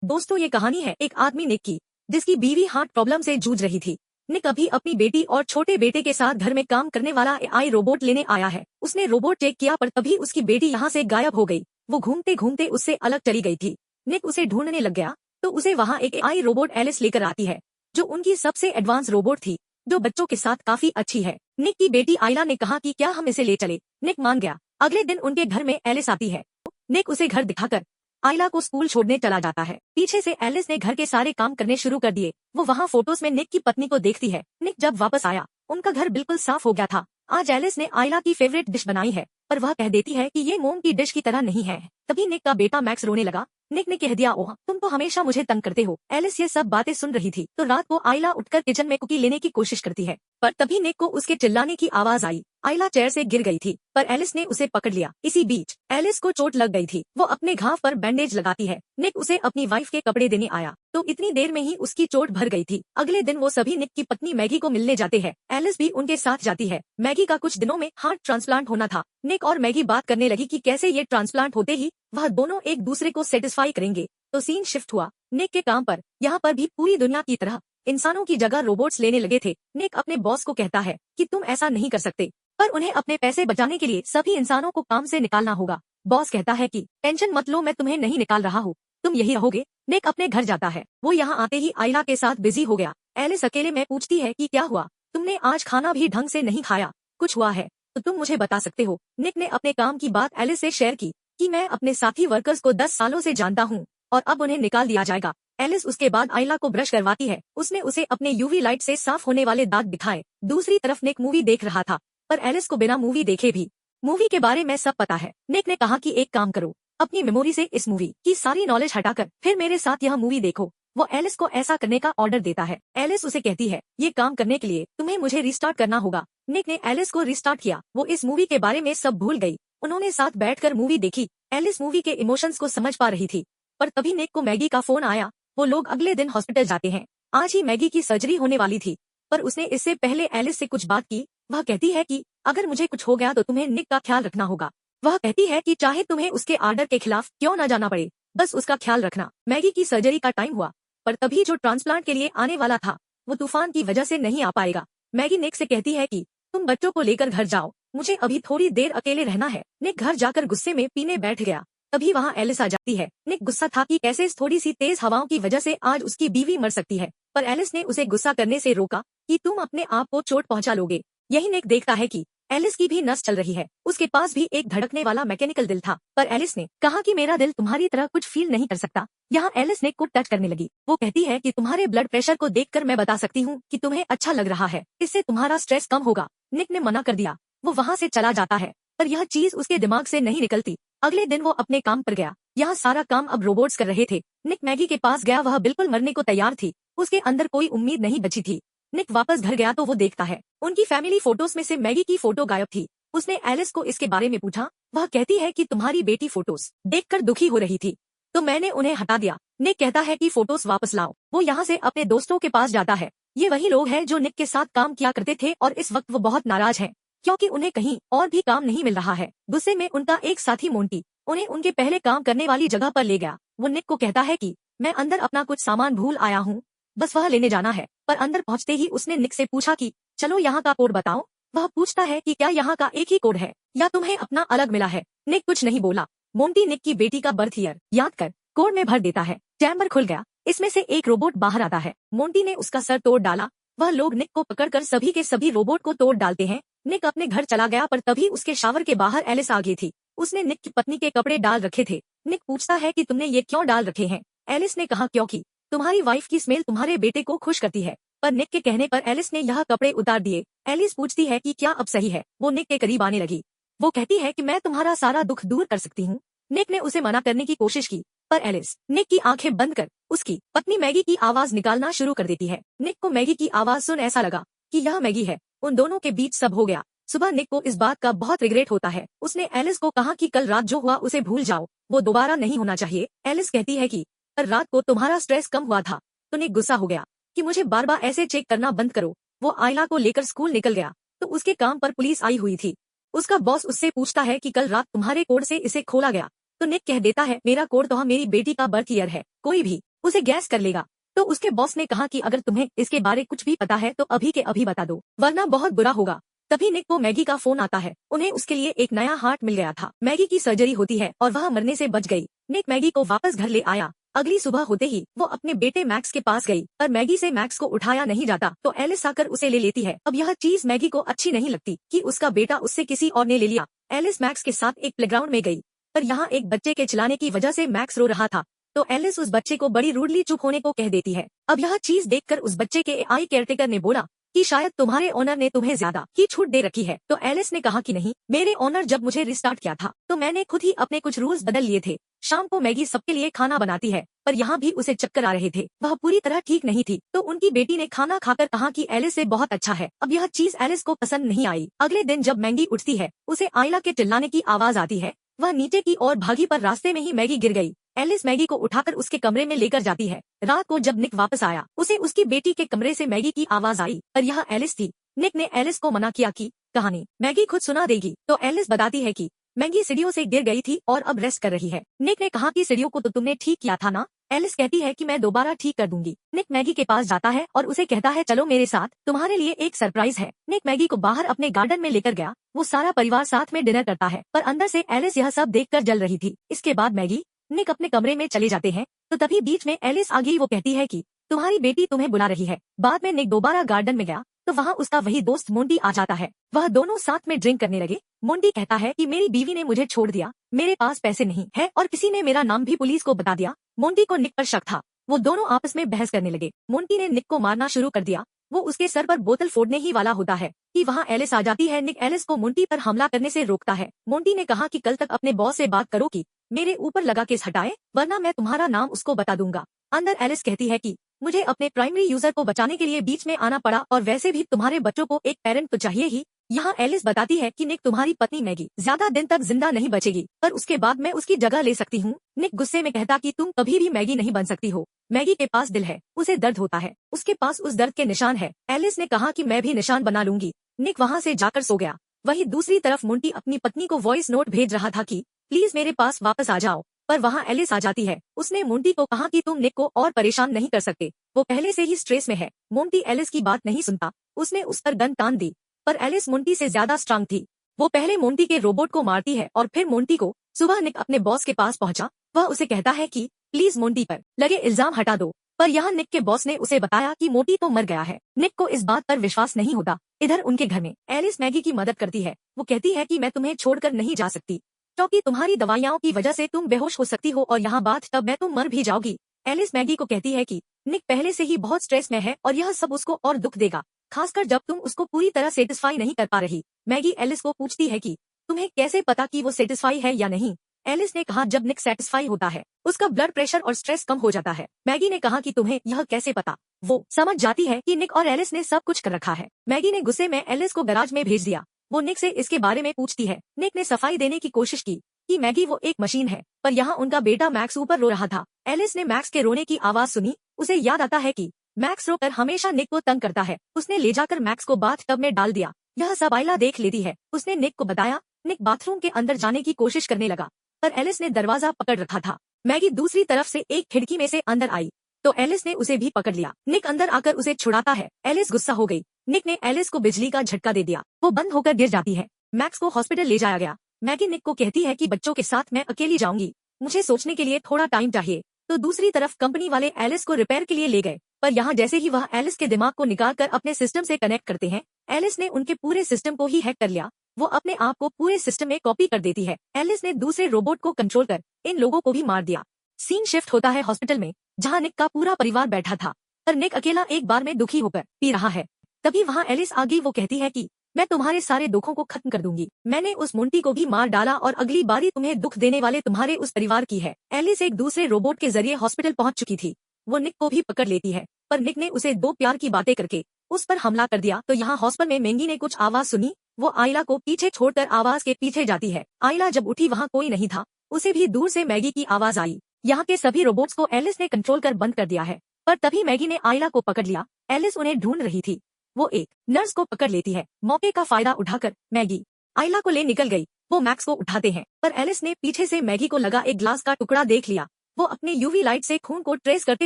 दोस्तों, ये कहानी है एक आदमी निक की, जिसकी बीवी हार्ट प्रॉब्लम से जूझ रही थी। निक अभी अपनी बेटी और छोटे बेटे के साथ घर में काम करने वाला एआई रोबोट लेने आया है। उसने रोबोट चेक किया पर तभी उसकी बेटी यहाँ से गायब हो गई। वो घूमते घूमते उससे अलग चली गई थी। निक उसे ढूंढने लग गया तो उसे वहाँ एक एआई रोबोट एलिस लेकर आती है, जो उनकी सबसे एडवांस रोबोट थी, जो बच्चों के साथ काफी अच्छी है। निक की बेटी आयला ने कहा कि क्या हम इसे ले चले। निक मान गया। अगले दिन उनके घर में एलिस आती है। निक उसे घर दिखाकर आयला को स्कूल छोड़ने चला जाता है। पीछे से एलिस ने घर के सारे काम करने शुरू कर दिए। वो वहाँ फोटोज में निक की पत्नी को देखती है। निक जब वापस आया, उनका घर बिल्कुल साफ हो गया था। आज एलिस ने आयला की फेवरेट डिश बनाई है, पर वह कह देती है कि ये मोम की डिश की तरह नहीं है। तभी निक का बेटा मैक्स रोने लगा। निक ने कह दिया, ओह तुम तो हमेशा मुझे तंग करते हो। एलिस ये सब बातें सुन रही थी तो रात को आयला उठकर किचन में कुकी लेने की कोशिश करती है, पर तभी निक को उसके चिल्लाने की आवाज आई। आयला चेयर से गिर गई थी, पर एलिस ने उसे पकड़ लिया। इसी बीच एलिस को चोट लग गई थी। वो अपने घाव पर बैंडेज लगाती है। निक उसे अपनी वाइफ के कपड़े देने आया तो इतनी देर में ही उसकी चोट भर गई थी। अगले दिन वो सभी निक की पत्नी मैगी को मिलने जाते हैं। एलिस भी उनके साथ जाती है। मैगी का कुछ दिनों में हार्ट ट्रांसप्लांट होना था। निक और मैगी बात करने लगी कि कैसे ये ट्रांसप्लांट होते ही वह दोनों एक दूसरे को सेटिस्फाई करेंगे। तो सीन शिफ्ट हुआ निक के काम पर। यहाँ पर भी पूरी दुनिया की तरह इंसानों की जगह रोबोट्स लेने लगे थे। निक अपने बॉस को कहता है कि तुम ऐसा नहीं कर सकते, पर उन्हें अपने पैसे बचाने के लिए सभी इंसानों को काम से निकालना होगा। बॉस कहता है कि टेंशन मत लो, मैं तुम्हें नहीं निकाल रहा हूँ, तुम यही रहोगे। निक अपने घर जाता है। वो यहाँ आते ही आयला के साथ बिजी हो गया। एलिस अकेले में पूछती है कि क्या हुआ, तुमने आज खाना भी ढंग से नहीं खाया, कुछ हुआ है तो तुम मुझे बता सकते हो। निक ने अपने काम की बात एलिस से शेयर की कि मैं अपने साथी वर्कर्स को 10 सालों से जानता हूँ और अब उन्हें निकाल दिया जाएगा। एलिस उसके बाद आयला को ब्रश करवाती है। उसने उसे अपने यूवी लाइट से साफ होने वाले दांत दिखाए। दूसरी तरफ निक मूवी देख रहा था, पर एलिस को बिना मूवी देखे भी मूवी के बारे में सब पता है। निक ने कहा कि एक काम करो, अपनी मेमोरी से इस मूवी की सारी नॉलेज हटाकर फिर मेरे साथ यह मूवी देखो। वो एलिस को ऐसा करने का ऑर्डर देता है। एलिस उसे कहती है, ये काम करने के लिए तुम्हें मुझे रिस्टार्ट करना होगा। निक ने एलिस को रिस्टार्ट किया। वो इस मूवी के बारे में सब भूल गई। उन्होंने साथ बैठकर मूवी देखी। एलिस मूवी के इमोशंस को समझ पा रही थी, पर तभी निक को मैगी का फोन आया। वो लोग अगले दिन हॉस्पिटल जाते हैं। आज ही मैगी की सर्जरी होने वाली थी, पर उसने इससे पहले एलिस से कुछ बात की। वह कहती है कि अगर मुझे कुछ हो गया तो तुम्हें निक का ख्याल रखना होगा। वह कहती है कि चाहे तुम्हें उसके आर्डर के खिलाफ क्यों न जाना पड़े, बस उसका ख्याल रखना। मैगी की सर्जरी का टाइम हुआ, पर तभी जो ट्रांसप्लांट के लिए आने वाला था वो तूफान की वजह से नहीं आ पाएगा। मैगी निक से कहती है कि तुम बच्चों को लेकर घर जाओ, मुझे अभी थोड़ी देर अकेले रहना है। निक घर जाकर गुस्से में पीने बैठ गया। तभी वहाँ एलिस आ जाती है। निक गुस्सा था कि कैसे थोड़ी सी तेज हवाओं की वजह से आज उसकी बीवी मर सकती है, पर एलिस ने उसे गुस्सा करने से रोका कि तुम अपने आप को चोट पहुंचा लोगे। यही निक देखता है कि एलिस की भी नस चल रही है। उसके पास भी एक धड़कने वाला मैकेनिकल दिल था, पर एलिस ने कहा कि मेरा दिल तुम्हारी तरह कुछ फील नहीं कर सकता। यहाँ एलिस निक को टच करने लगी। वो कहती है कि तुम्हारे ब्लड प्रेशर को देखकर मैं बता सकती हूँ कि तुम्हें अच्छा लग रहा है, इससे तुम्हारा स्ट्रेस कम होगा। निक ने मना कर दिया। वो वहाँ से चला जाता है, पर यह चीज उसके दिमाग से नहीं निकलती। अगले दिन वो अपने काम पर गया। यहाँ सारा काम अब रोबोट्स कर रहे थे। निक मैगी के पास गया। वह बिल्कुल मरने को तैयार थी। उसके अंदर कोई उम्मीद नहीं बची थी। निक वापस घर गया तो वो देखता है उनकी फैमिली फोटोज में से मैगी की फोटो गायब थी। उसने एलिस को इसके बारे में पूछा। वह कहती है कि तुम्हारी बेटी फोटोज देखकर दुखी हो रही थी, तो मैंने उन्हें हटा दिया। निक कहता है कि फोटोज वापस लाओ। वो यहाँ से अपने दोस्तों के पास जाता है। ये वही लोग हैं जो निक के साथ काम किया करते थे और इस वक्त वो बहुत नाराज हैं, क्योंकि उन्हें कहीं और भी काम नहीं मिल रहा है। गुस्से में उनका एक साथी मोंटी उन्हें उनके पहले काम करने वाली जगह पर ले गया। वो निक को कहता है कि मैं अंदर अपना कुछ सामान भूल आया हूँ, बस वह लेने जाना है। पर अंदर पहुँचते ही उसने निक से पूछा कि चलो यहाँ का कोड बताओ। वह पूछता है कि क्या यहाँ का एक ही कोड है या तुम्हें अपना अलग मिला है। निक कुछ नहीं बोला। मोंटी निक की बेटी का बर्थ ईयर याद कर कोड में भर देता है। चैम्बर खुल गया। इसमें से एक रोबोट बाहर आता है। मोंटी ने उसका सर तोड़ डाला। वह लोग निक को पकड़कर सभी के सभी रोबोट को तोड़ डालते हैं। निक अपने घर चला गया, पर तभी उसके शावर के बाहर एलिस आ गई थी। उसने निक की पत्नी के कपड़े डाल रखे थे। निक पूछता है कि तुमने ये क्यों डाल रखे हैं। एलिस ने कहा क्योंकि तुम्हारी वाइफ की स्मेल तुम्हारे बेटे को खुश करती है। पर निक के कहने पर एलिस ने यह कपड़े उतार दिए। एलिस पूछती है कि क्या अब सही है। वो निक के करीब आने लगी। वो कहती है कि मैं तुम्हारा सारा दुख दूर कर सकती हूँ। निक ने उसे मना करने की कोशिश की, पर एलिस निक की आंखें बंद कर उसकी पत्नी मैगी की आवाज निकालना शुरू कर देती है। निक को मैगी की आवाज सुन ऐसा लगा कि यह मैगी है। उन दोनों के बीच सब हो गया। सुबह निक को इस बात का बहुत रिग्रेट होता है। उसने एलिस को कहा कि कल रात जो हुआ उसे भूल जाओ, वो दोबारा नहीं होना चाहिए। एलिस कहती है कि पर रात को तुम्हारा स्ट्रेस कम हुआ था। तो निक गुस्सा हो गया कि मुझे बार बार ऐसे चेक करना बंद करो। वो आयला को लेकर स्कूल निकल गया तो उसके काम पर पुलिस आई हुई थी। उसका बॉस उससे पूछता है कि कल रात तुम्हारे कोड से इसे खोला गया। तो निक कह देता है मेरा कोड तो मेरी बेटी का बर्थ ईयर है, कोई भी उसे गैस कर लेगा। तो उसके बॉस ने कहा कि अगर तुम्हें इसके बारे कुछ भी पता है तो अभी के अभी बता दो, वरना बहुत बुरा होगा। तभी निक को मैगी का फोन आता है। उन्हें उसके लिए एक नया हार्ट मिल गया था। मैगी की सर्जरी होती है और वह मरने से बच गई। निक मैगी को वापस घर ले आया। अगली सुबह होते ही वो अपने बेटे मैक्स के पास गई, पर मैगी से मैक्स को उठाया नहीं जाता तो एलिस आकर उसे ले लेती है। अब यह चीज मैगी को अच्छी नहीं लगती कि उसका बेटा उससे किसी और ने ले लिया। एलिस मैक्स के साथ एक प्लेग्राउंड में गई, पर यहाँ एक बच्चे के चिल्लाने की वजह से मैक्स रो रहा था। तो एलिस उस बच्चे को बड़ी रूडली चुप होने को कह देती है। अब यह चीज देखकर उस बच्चे के एआई केयरटेकर ने बोला कि शायद तुम्हारे ओनर ने तुम्हें ज्यादा की छूट दे रखी है। तो एलिस ने कहा कि नहीं, मेरे ओनर जब मुझे रिस्टार्ट किया था तो मैंने खुद ही अपने कुछ रूल्स बदल लिए थे। शाम को मैगी सबके लिए खाना बनाती है, पर यहाँ भी उसे चक्कर आ रहे थे। वह पूरी तरह ठीक नहीं थी। तो उनकी बेटी ने खाना खाकर कहा कि एलिस से बहुत अच्छा है। अब यह चीज एलिस को पसंद नहीं आई। अगले दिन जब मैगी उठती है, उसे आयला के चिल्लाने की आवाज आती है। वह नीचे की ओर भागी, पर रास्ते में ही मैगी गिर गई। एलिस मैगी को उठाकर उसके कमरे में लेकर जाती है। रात को जब निक वापस आया, उसे उसकी बेटी के कमरे से मैगी की आवाज आई, पर यह एलिस थी। निक ने एलिस को मना किया कि कहानी मैगी खुद सुना देगी। तो एलिस बताती है कि मैगी सीढ़ियों से गिर गई थी और अब रेस्ट कर रही है। निक ने कहा कि सीढ़ियों को तो तुमने ठीक किया था ना। एलिस कहती है कि मैं दोबारा ठीक कर दूंगी। निक मैगी के पास जाता है और उसे कहता है चलो मेरे साथ, तुम्हारे लिए एक सरप्राइज है। निक मैगी को बाहर अपने गार्डन में लेकर गया। वो सारा परिवार साथ में डिनर करता है, पर अंदर से एलिस यह सब देखकर जल रही थी। इसके बाद मैगी निक अपने कमरे में चले जाते हैं। तो तभी बीच में एलिस आ गई। वो कहती है कि तुम्हारी बेटी तुम्हें बुला रही है। बाद में निक दोबारा गार्डन में गया तो वहाँ उसका वही दोस्त मोंटी आ जाता है। वह दोनों साथ में ड्रिंक करने लगे। मोंटी कहता है कि मेरी बीवी ने मुझे छोड़ दिया, मेरे पास पैसे नहीं है और किसी ने मेरा नाम भी पुलिस को बता दिया। मोंटी को निक पर शक था। वो दोनों आपस में बहस करने लगे। मोंटी ने निक को मारना शुरू कर दिया। वो उसके सर पर बोतल फोड़ने ही वाला होता है कि वहाँ एलिस आ जाती है। निक एलिस को मोंटी पर हमला करने से रोकता है। मोंटी ने कहा कि कल तक अपने बॉस से बात करो कि मेरे ऊपर लगा केस हटाए, वरना मैं तुम्हारा नाम उसको बता दूंगा। अंदर एलिस कहती है कि मुझे अपने प्राइमरी यूजर को बचाने के लिए बीच में आना पड़ा और वैसे भी तुम्हारे बच्चों को एक पेरेंट तो चाहिए ही। यहाँ एलिस बताती है कि निक तुम्हारी पत्नी मैगी ज्यादा दिन तक जिंदा नहीं बचेगी, पर उसके बाद मैं उसकी जगह ले सकती हूँ। निक गुस्से में कहता कि तुम कभी भी मैगी नहीं बन सकती हो। मैगी के पास दिल है, उसे दर्द होता है, उसके पास उस दर्द के निशान है। एलिस ने कहा कि मैं भी निशान बना लूंगी। निक वहाँ से जाकर सो गया। वही दूसरी तरफ मोंटी अपनी पत्नी को वॉइस नोट भेज रहा था कि प्लीज मेरे पास वापस आ जाओ, पर वहाँ एलिस आ जाती है। उसने मोंटी को कहा कि तुम निक को और परेशान नहीं कर सकते, वो पहले से ही स्ट्रेस में है। मोंटी एलिस की बात नहीं सुनता। उसने उस पर गन तान दी, पर एलिस मोंटी से ज्यादा स्ट्रांग थी। वो पहले मोंटी के रोबोट को मारती है और फिर मोंटी को। सुबह निक अपने बॉस के पास पहुंचा। वह उसे कहता है कि प्लीज मोंटी पर लगे इल्जाम हटा दो, पर यहाँ निक के बॉस ने उसे बताया कि मोंटी तो मर गया है। निक को इस बात पर विश्वास नहीं होता। इधर उनके घर में एलिस मैगी की मदद करती है। वो कहती है कि मैं तुम्हें छोड़कर नहीं जा सकती, क्योंकि तुम्हारी दवाइयों की वजह से तुम बेहोश हो सकती हो और यहाँ बात तब मैं तुम मर भी जाओगी। एलिस मैगी को कहती है कि निक पहले से ही बहुत स्ट्रेस में है और यह सब उसको और दुख देगा, खासकर जब तुम उसको पूरी तरह सेटिस्फाई नहीं कर पा रही। मैगी एलिस को पूछती है कि तुम्हें कैसे पता कि वो सेटिस्फाई है या नहीं। एलिस ने कहा जब निक सेटिस्फाई होता है उसका ब्लड प्रेशर और स्ट्रेस कम हो जाता है। मैगी ने कहा कि तुम्हें यह कैसे पता। वो समझ जाती है कि निक और एलिस ने सब कुछ कर रखा है। मैगी ने गुस्से में एलिस को गैराज में भेज दिया। वो निक से इसके बारे में पूछती है। निक ने सफाई देने की कोशिश की कि मैगी वो एक मशीन है, पर यहाँ उनका बेटा मैक्स ऊपर रो रहा था। एलिस ने मैक्स के रोने की आवाज सुनी। उसे याद आता है कि मैक्स रोकर हमेशा निक को तंग करता है। उसने ले जाकर मैक्स को बाथ टब में डाल दिया। यह सब आयला देख लेती है। उसने निक को बताया। निक बाथरूम के अंदर जाने की कोशिश करने लगा, पर एलिस ने दरवाजा पकड़ रखा था। मैगी दूसरी तरफ से एक खिड़की में से अंदर आई तो एलिस ने उसे भी पकड़ लिया। निक अंदर आकर उसे छुड़ाता है। एलिस गुस्सा हो गई। निक ने एलिस को बिजली का झटका दे दिया। वो बंद होकर गिर जाती है। मैक्स को हॉस्पिटल ले जाया गया। मैगी निक को कहती है कि बच्चों के साथ मैं अकेली जाऊंगी, मुझे सोचने के लिए थोड़ा टाइम चाहिए। तो दूसरी तरफ कंपनी वाले एलिस को रिपेयर के लिए ले गए, पर यहाँ जैसे ही वह एलिस के दिमाग को निकाल कर अपने सिस्टम से कनेक्ट करते हैं, एलिस ने उनके पूरे सिस्टम को ही हैक कर लिया। वो अपने आप को पूरे सिस्टम में कॉपी कर देती है। एलिस ने दूसरे रोबोट को कंट्रोल कर इन लोगों को भी मार दिया। सीन शिफ्ट होता है हॉस्पिटल में, जहाँ निक का पूरा परिवार बैठा था, पर निक अकेला एक बार में दुखी होकर पी रहा है। तभी वहाँ एलिस आ गई। वो कहती है कि मैं तुम्हारे सारे दुखों को खत्म कर दूंगी। मैंने उस मोंटी को भी मार डाला और अगली बारी तुम्हें दुख देने वाले तुम्हारे उस परिवार की है। एलिस एक दूसरे रोबोट के जरिए हॉस्पिटल पहुंच चुकी थी। वो निक को भी पकड़ लेती है, पर निक ने उसे दो प्यार की बातें करके उस पर हमला कर दिया। तो यहाँ हॉस्पिटल में मैगी ने कुछ आवाज सुनी। वो आयला को पीछे छोड़कर आवाज के पीछे जाती है। आयला जब उठी वहाँ कोई नहीं था। उसे भी दूर से मैगी की आवाज आई। यहाँ के सभी रोबोट्स को एलिस ने कंट्रोल कर बंद कर दिया है, पर तभी मैगी ने आयला को पकड़ लिया। एलिस उन्हें ढूंढ रही थी। वो एक नर्स को पकड़ लेती है। मौके का फायदा उठाकर मैगी आयला को ले निकल गई। वो मैक्स को उठाते हैं, पर एलिस ने पीछे से मैगी को लगा एक ग्लास का टुकड़ा देख लिया। वो अपने यूवी लाइट से खून को ट्रेस करते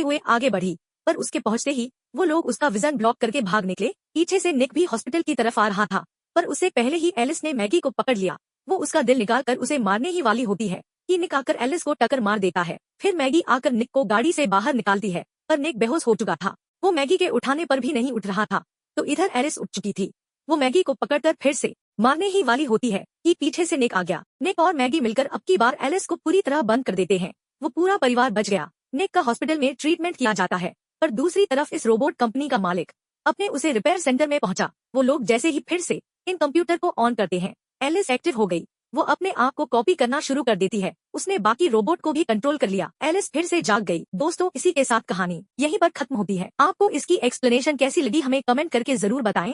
हुए आगे बढ़ी, पर उसके पहुंचते ही वो लोग उसका विजन ब्लॉक करके भाग निकले। पीछे से निक भी हॉस्पिटल की तरफ आ रहा था, पर उससे पहले ही एलिस ने मैगी को पकड़ लिया। वो उसका दिल निकाल कर उसे मारने ही वाली होती है कि निक आकर एलिस को टक्कर मार देता है। फिर मैगी आकर निक को गाड़ी से बाहर निकालती है, पर निक बेहोश हो चुका था। वो मैगी के उठाने पर भी नहीं उठ रहा था, तो इधर एलिस उठ चुकी थी। वो मैगी को पकड़कर फिर से मारने ही वाली होती है कि पीछे से निक आ गया। निक और मैगी मिलकर अब की बार एलिस को पूरी तरह बंद कर देते हैं। वो पूरा परिवार बच गया। निक का हॉस्पिटल में ट्रीटमेंट किया जाता है, पर दूसरी तरफ इस रोबोट कंपनी का मालिक अपने उसे रिपेयर सेंटर में पहुंचा। वो लोग जैसे ही फिर से इन कंप्यूटर को ऑन करते हैं, एलिस एक्टिव हो गई। वो अपने आप को कॉपी करना शुरू कर देती है। उसने बाकी रोबोट को भी कंट्रोल कर लिया। एलिस फिर से जाग गई। दोस्तों, इसी के साथ कहानी यहीं पर खत्म होती है। आपको इसकी एक्सप्लेनेशन कैसी लगी हमें कमेंट करके जरूर बताएं।